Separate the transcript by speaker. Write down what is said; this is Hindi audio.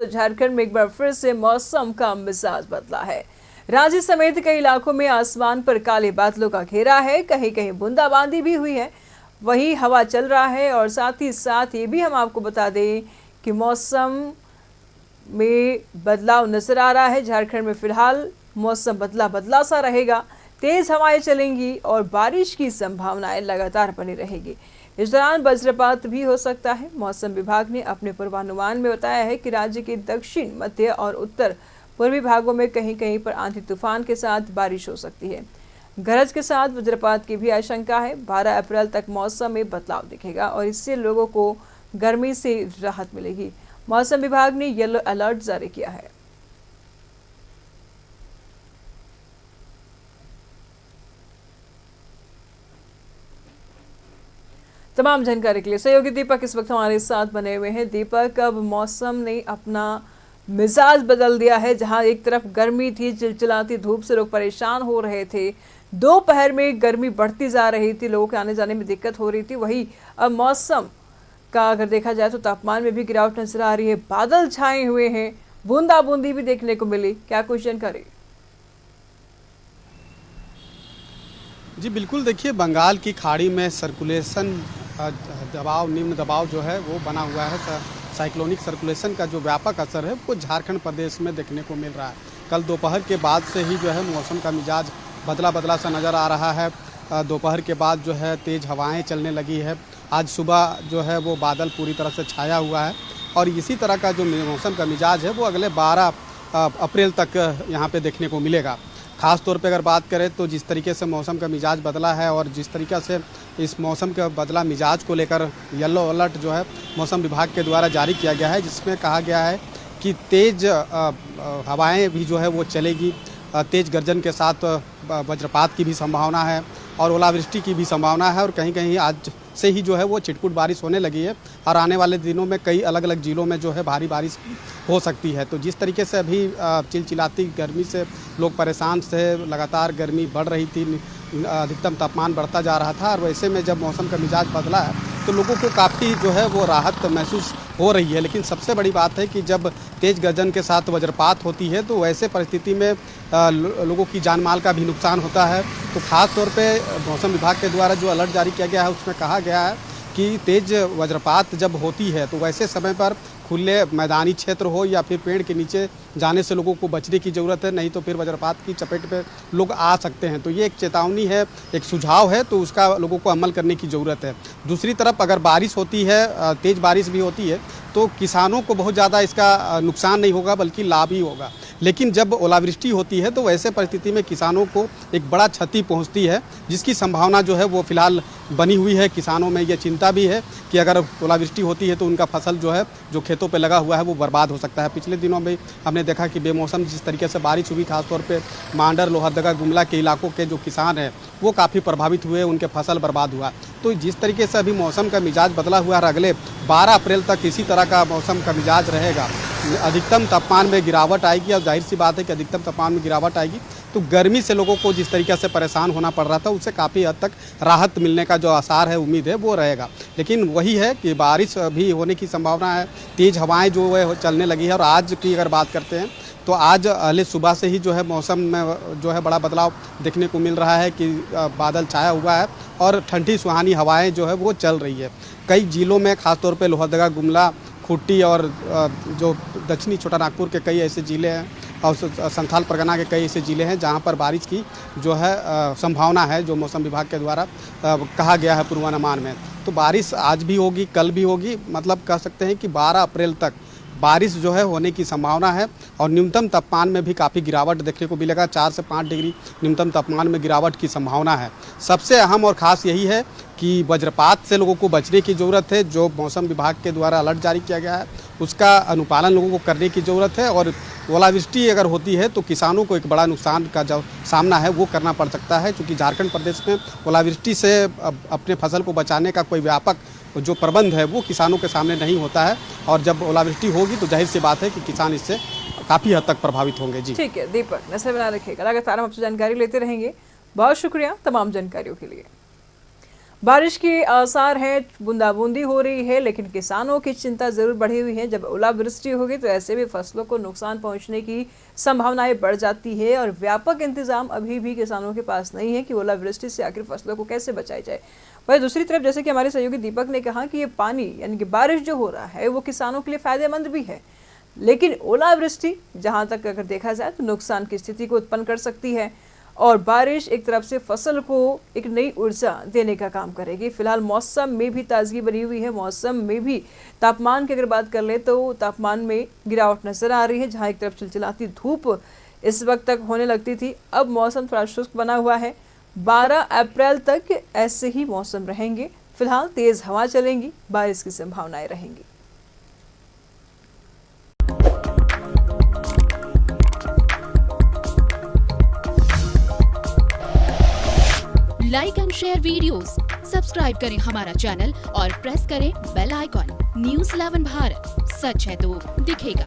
Speaker 1: तो झारखंड में एक बार फिर से मौसम का मिजाज बदला है। रांची समेत कई इलाकों में आसमान पर काले बादलों का घेरा है, कहीं कहीं बूंदाबांदी भी हुई है। वहीं हवा चल रहा है और साथ ही साथ ये भी हम आपको बता दें कि मौसम में बदलाव नजर आ रहा है। झारखंड में फिलहाल मौसम बदला बदला सा रहेगा, तेज हवाएं चलेंगी और बारिश की संभावनाएं लगातार बनी रहेगी। इस दौरान वज्रपात भी हो सकता है। मौसम विभाग ने अपने पूर्वानुमान में बताया है कि राज्य के दक्षिण, मध्य और उत्तर पूर्वी भागों में कहीं कहीं पर आंधी तूफान के साथ बारिश हो सकती है। गरज के साथ वज्रपात की भी आशंका है। 12 अप्रैल तक मौसम में बदलाव दिखेगा और इससे लोगों को गर्मी से राहत मिलेगी। मौसम विभाग ने येलो अलर्ट जारी किया है। तमाम जानकारी के लिए सहयोगी दीपक इस वक्त हमारे साथ बने हुए हैं। दीपक, अब मौसम ने अपना मिजाज बदल दिया है। जहां एक तरफ गर्मी थी, चिलचिलाती धूप से लोग परेशान हो रहे थे, दोपहर में गर्मी बढ़ती जा रही थी, लोगों के आने जाने में दिक्कत हो रही थी। वहीं अब मौसम का अगर देखा जाए तो तापमान में भी गिरावट नजर आ रही है, बादल छाए हुए हैं, बूंदाबूंदी भी देखने को मिली। क्या कुछ जानकारी?
Speaker 2: जी बिल्कुल, देखिए बंगाल की खाड़ी में सर्कुलेशन दबाव, निम्न दबाव जो है वो बना हुआ है। साइक्लोनिक सर्कुलेशन का जो व्यापक असर है वो झारखंड प्रदेश में देखने को मिल रहा है। कल दोपहर के बाद से ही जो है मौसम का मिजाज बदला बदला सा नज़र आ रहा है। दोपहर के बाद जो है तेज़ हवाएं चलने लगी है। आज सुबह जो है वो बादल पूरी तरह से छाया हुआ है और इसी तरह का जो मौसम का मिजाज है वो अगले 12 अप्रैल तक यहाँ पे देखने को मिलेगा। ख़ास तौर पे अगर बात करें तो जिस तरीके से मौसम का मिजाज बदला है और जिस तरीके से इस मौसम के बदला मिजाज को लेकर येलो अलर्ट जो है मौसम विभाग के द्वारा जारी किया गया है, जिसमें कहा गया है कि तेज़ हवाएं भी जो है वो चलेगी। तेज़ गर्जन के साथ वज्रपात की भी संभावना है और ओलावृष्टि की भी संभावना है और कहीं कहीं आज से ही जो है वो छिटपुट बारिश होने लगी है और आने वाले दिनों में कई अलग अलग ज़िलों में जो है भारी बारिश हो सकती है। तो जिस तरीके से अभी चिलचिलाती गर्मी से लोग परेशान थे, लगातार गर्मी बढ़ रही थी, अधिकतम तापमान बढ़ता जा रहा था और वैसे में जब मौसम का मिजाज बदला है तो लोगों को काफ़ी जो है वो राहत महसूस हो रही है। लेकिन सबसे बड़ी बात है कि जब तेज़ गर्जन के साथ वज्रपात होती है तो वैसे परिस्थिति में लोगों की जान माल का भी नुकसान होता है। तो ख़ास तौर पे मौसम विभाग के द्वारा जो अलर्ट जारी किया गया है उसमें कहा गया है कि तेज़ वज्रपात जब होती है तो वैसे समय पर खुले मैदानी क्षेत्र हो या फिर पेड़ के नीचे जाने से लोगों को बचने की ज़रूरत है, नहीं तो फिर वज्रपात की चपेट पे लोग आ सकते हैं। तो ये एक चेतावनी है, एक सुझाव है, तो उसका लोगों को अमल करने की ज़रूरत है। दूसरी तरफ अगर बारिश होती है, तेज़ बारिश भी होती है तो किसानों को बहुत ज़्यादा इसका नुकसान नहीं होगा बल्कि लाभ ही होगा। लेकिन जब ओलावृष्टि होती है तो वैसे परिस्थिति में किसानों को एक बड़ा क्षति पहुंचती है, जिसकी संभावना जो है वो फिलहाल बनी हुई है। किसानों में ये चिंता भी है कि अगर ओलावृष्टि होती है तो उनका फसल जो है जो खेतों पे लगा हुआ है वो बर्बाद हो सकता है। पिछले दिनों में हमने देखा कि बेमौसम जिस तरीके से बारिश हुई, खासतौर पे मांडर, लोहरदगा, गुमला के इलाकों के जो किसान हैं वो काफ़ी प्रभावित हुए, उनके फसल बर्बाद हुआ। तो जिस तरीके से अभी मौसम का मिजाज बदला हुआ है, अगले 12 अप्रैल तक इसी तरह का मौसम का मिजाज रहेगा। अधिकतम तापमान में गिरावट आएगी और जाहिर सी बात है कि अधिकतम तापमान में गिरावट आएगी तो गर्मी से लोगों को जिस तरीके से परेशान होना पड़ रहा था उससे काफ़ी हद तक राहत मिलने का जो आसार है, उम्मीद है वो रहेगा। लेकिन वही है कि बारिश भी होने की संभावना है, तेज़ हवाएं जो है चलने लगी है। और आज की अगर बात करते हैं तो आज अगले सुबह से ही जो है मौसम में जो है बड़ा बदलाव देखने को मिल रहा है कि बादल छाया हुआ है और ठंडी सुहानी हवाएँ जो है वो चल रही है। कई जिलों में खासतौर पर लोहरदगा, गुमला, खुट्टी और जो दक्षिणी छोटानागपुर के कई ऐसे ज़िले हैं और संथाल परगना के कई ऐसे ज़िले हैं जहां पर बारिश की जो है संभावना है, जो मौसम विभाग के द्वारा कहा गया है पूर्वानुमान में। तो बारिश आज भी होगी, कल भी होगी, मतलब कह सकते हैं कि 12 अप्रैल तक बारिश जो है होने की संभावना है और न्यूनतम तापमान में भी काफ़ी गिरावट देखने को मिलेगा। 4 से 5 डिग्री न्यूनतम तापमान में गिरावट की संभावना है। सबसे अहम और ख़ास यही है कि वज्रपात से लोगों को बचने की ज़रूरत है। जो मौसम विभाग के द्वारा अलर्ट जारी किया गया है उसका अनुपालन लोगों को करने की ज़रूरत है। और ओलावृष्टि अगर होती है तो किसानों को एक बड़ा नुकसान का जो सामना है वो करना पड़ सकता है, क्योंकि झारखंड प्रदेश में ओलावृष्टि से अपने फसल को बचाने का कोई व्यापक जो प्रबंध है वो किसानों के सामने नहीं होता है। और जब ओलावृष्टि होगी तो जाहिर सी बात है कि किसान इससे काफ़ी हद तक प्रभावित होंगे। जी
Speaker 1: ठीक है दीपक, नजर बना रखिएगा, लगातार हम आपसे जानकारी लेते रहेंगे। बहुत शुक्रिया तमाम जानकारियों के लिए। बारिश के आसार हैं, बूंदाबूंदी हो रही है, लेकिन किसानों की चिंता जरूर बढ़ी हुई है। जब ओलावृष्टि होगी तो ऐसे में फसलों को नुकसान पहुंचने की संभावनाएं बढ़ जाती है और व्यापक इंतजाम अभी भी किसानों के पास नहीं है कि ओलावृष्टि से आखिर फसलों को कैसे बचाई जाए। वहीं दूसरी तरफ जैसे कि हमारे सहयोगी दीपक ने कहा कि ये पानी यानी कि बारिश जो हो रहा है वो किसानों के लिए फायदेमंद भी है, लेकिन ओलावृष्टि जहां तक अगर देखा जाए तो नुकसान की स्थिति को उत्पन्न कर सकती है और बारिश एक तरफ से फसल को एक नई ऊर्जा देने का काम करेगी। फिलहाल मौसम में भी ताजगी बनी हुई है। मौसम में भी तापमान की अगर बात कर ले तो तापमान में गिरावट नजर आ रही है। जहां एक तरफ चिलचिलाती धूप इस वक्त तक होने लगती थी, अब मौसम थोड़ा शुष्क बना हुआ है। 12 अप्रैल तक ऐसे ही मौसम रहेंगे। फिलहाल तेज हवा चलेंगी, बारिश की संभावनाएं रहेंगी।
Speaker 3: Like and share videos, subscribe करें हमारा चैनल और प्रेस करें बेल आइकॉन। न्यूज़ 11 भारत, सच है तो दिखेगा।